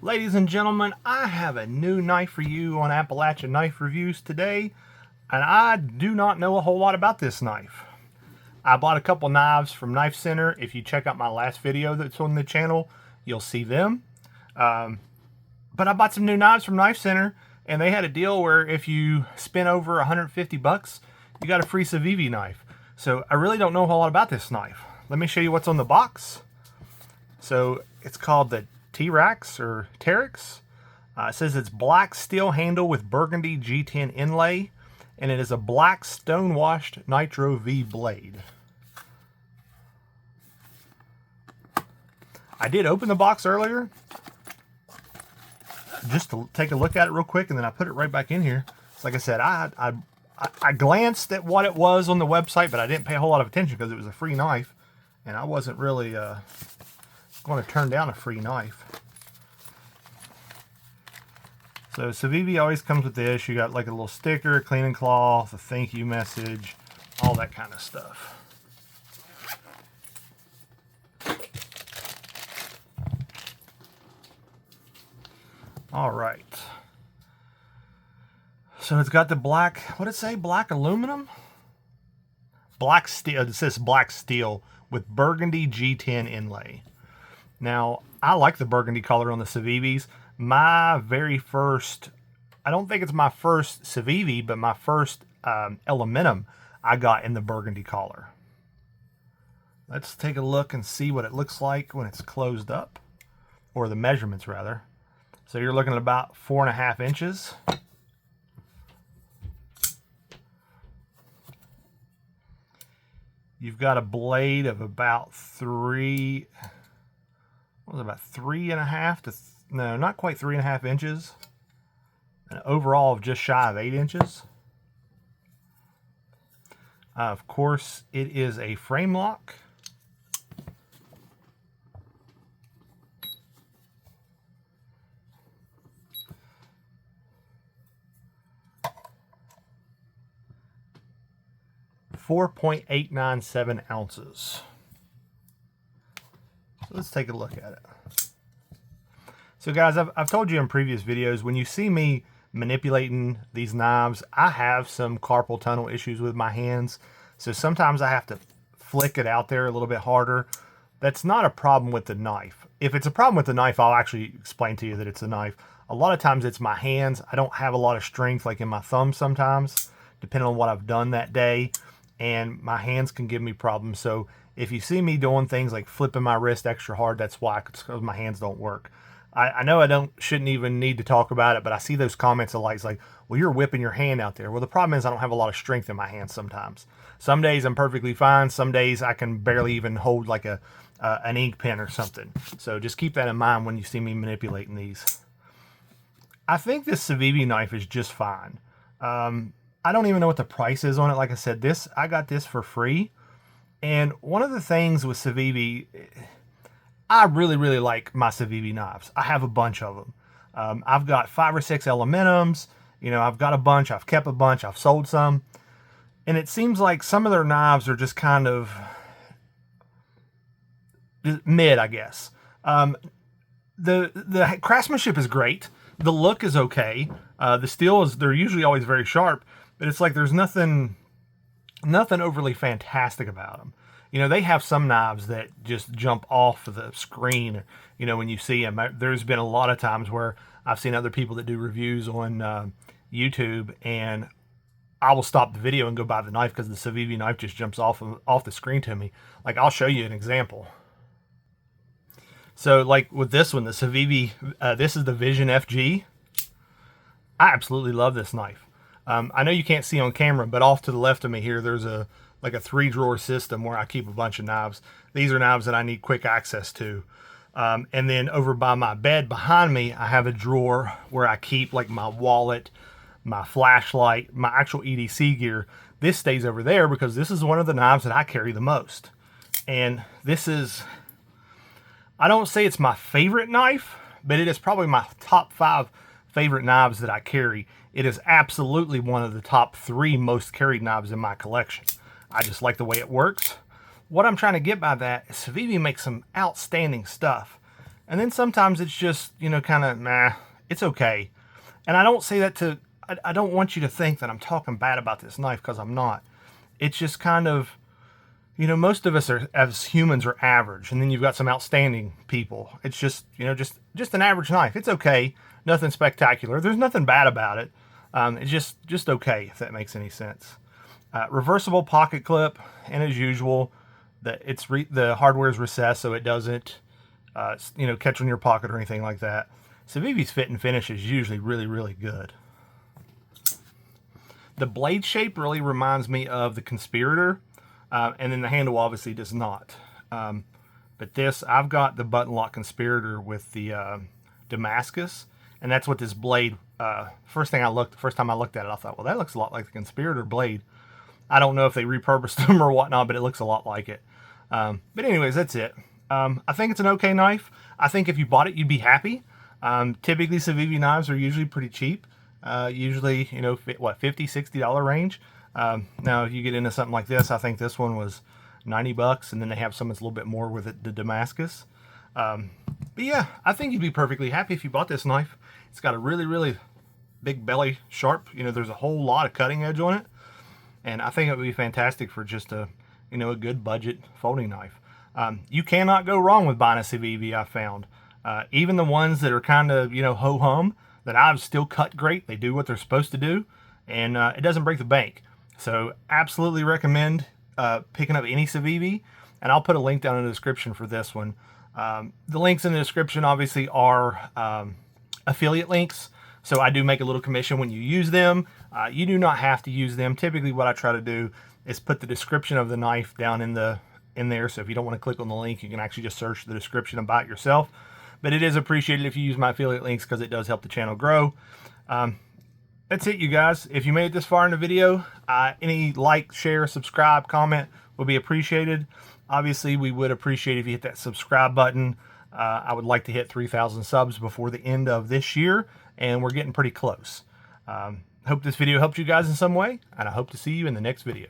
Ladies and gentlemen, I have a new knife for you on Appalachian Knife Reviews today, and I do not know a whole lot about this knife. I bought a couple knives from Knife Center. If you check out my last video that's on the channel, you'll see them. But I bought some new knives from Knife Center, and they had a deal where if you spend over 150 bucks, you got a free Civivi knife. So I really don't know a whole lot about this knife. Let me show you what's on the box. So it's called the Teraxe or Teraxe. It says it's black steel handle with burgundy G10 inlay, and it is a black stone-washed Nitro V blade. I did open the box earlier just to take a look at it real quick, and then I put it right back in here. So like I said, I glanced at what it was on the website, but I didn't pay a whole lot of attention because it was a free knife, and I wasn't really going to turn down a free knife. So Civivi always comes with this. You got like a little sticker, cleaning cloth, a thank you message, all that kind of stuff. All right. So it's got the black, what did it say? Black aluminum? Black steel. It says black steel with burgundy G10 inlay. Now, I like the burgundy color on the Civivis. My very first, I don't think it's my first Civivi, but my first Elementum I got in the burgundy color. Let's take a look and see what it looks like when it's closed up, or the measurements rather. So you're looking at about 4.5 inches. You've got a blade of about about 3.5 to, no, not quite 3.5 inches. An overall of just shy of 8 inches. Of course, it is a frame lock. .897 ounces. Let's take a look at it. So guys, I've told you in previous videos, when you see me manipulating these knives, I have some carpal tunnel issues with my hands. So sometimes I have to flick it out there a little bit harder. That's not a problem with the knife. If it's a problem with the knife, I'll actually explain to you that it's a knife. A lot of times it's my hands. I don't have a lot of strength like in my thumbs sometimes, depending on what I've done that day. And my hands can give me problems. So if you see me doing things like flipping my wrist extra hard, that's why, because my hands don't work. I know I shouldn't even need to talk about it, but I see those comments like, well, you're whipping your hand out there. Well, the problem is I don't have a lot of strength in my hands sometimes. Some days I'm perfectly fine. Some days I can barely even hold like an ink pen or something. So just keep that in mind when you see me manipulating these. I think this Civivi knife is just fine. I don't even know what the price is on it. Like I said, I got this for free. And one of the things with Civivi, I really, really like my Civivi knives. I have a bunch of them. I've got 5 or 6 Elementums. You know, I've got a bunch. I've kept a bunch. I've sold some. And it seems like some of their knives are just kind of mid, I guess. The craftsmanship is great. The look is okay. The steel they're usually always very sharp. But it's like there's nothing overly fantastic about them. You know, they have some knives that just jump off of the screen, you know, when you see them. There's been a lot of times where I've seen other people that do reviews on YouTube, and I will stop the video and go buy the knife because the Civivi knife just jumps off the screen to me. Like, I'll show you an example. So, like with this one, the Civivi, this is the Vision FG. I absolutely love this knife. I know you can't see on camera, but off to the left of me here, there's like a 3-drawer system where I keep a bunch of knives. These are knives that I need quick access to. And then over by my bed behind me, I have a drawer where I keep like my wallet, my flashlight, my actual EDC gear. This stays over there because this is one of the knives that I carry the most. And this is, I don't say it's my favorite knife, but it is probably my top 5 favorite knives that I carry. It is absolutely one of the top 3 most carried knives in my collection. I just like the way it works. What I'm trying to get by that is Civivi makes some outstanding stuff. And then sometimes it's just, you know, kind of, meh, it's okay. And I don't say that to, I don't want you to think that I'm talking bad about this knife, because I'm not. It's just kind of, you know, most of us are, as humans, are average, and then you've got some outstanding people. It's just, you know, just an average knife. It's okay, nothing spectacular. There's nothing bad about it. It's just okay, if that makes any sense. Reversible pocket clip, and as usual, the hardware is recessed, so it doesn't, you know, catch on your pocket or anything like that. Civivi's fit and finish is usually really, really good. The blade shape really reminds me of the Conspirator. And then the handle obviously does not. But this, I've got the button lock Conspirator with the Damascus, and that's what this blade. First time I looked at it, I thought, well, that looks a lot like the Conspirator blade. I don't know if they repurposed them or whatnot, but it looks a lot like it. But anyways, that's it. I think it's an okay knife. I think if you bought it, you'd be happy. Typically, Civivi knives are usually pretty cheap. Usually, you know, what, $50, $60 range. Now, if you get into something like this, I think this one was $90, and then they have some that's a little bit more with it, the Damascus. But yeah, I think you'd be perfectly happy if you bought this knife. It's got a really, really big belly, sharp. You know, there's a whole lot of cutting edge on it, and I think it would be fantastic for just a, you know, a good budget folding knife. You cannot go wrong with buying a Civivi, I've found. Even the ones that are kind of, you know, ho-hum, that I've still cut great. They do what they're supposed to do, and it doesn't break the bank. So absolutely recommend picking up any Civivi, and I'll put a link down in the description for this one. The links in the description obviously are affiliate links, so I do make a little commission when you use them. You do not have to use them. Typically what I try to do is put the description of the knife down in there, so if you don't want to click on the link, you can actually just search the description and buy it yourself. But it is appreciated if you use my affiliate links, because it does help the channel grow. That's it, you guys. If you made it this far in the video, any like, share, subscribe, comment would be appreciated. Obviously, we would appreciate if you hit that subscribe button. I would like to hit 3,000 subs before the end of this year, and we're getting pretty close. Hope this video helped you guys in some way, and I hope to see you in the next video.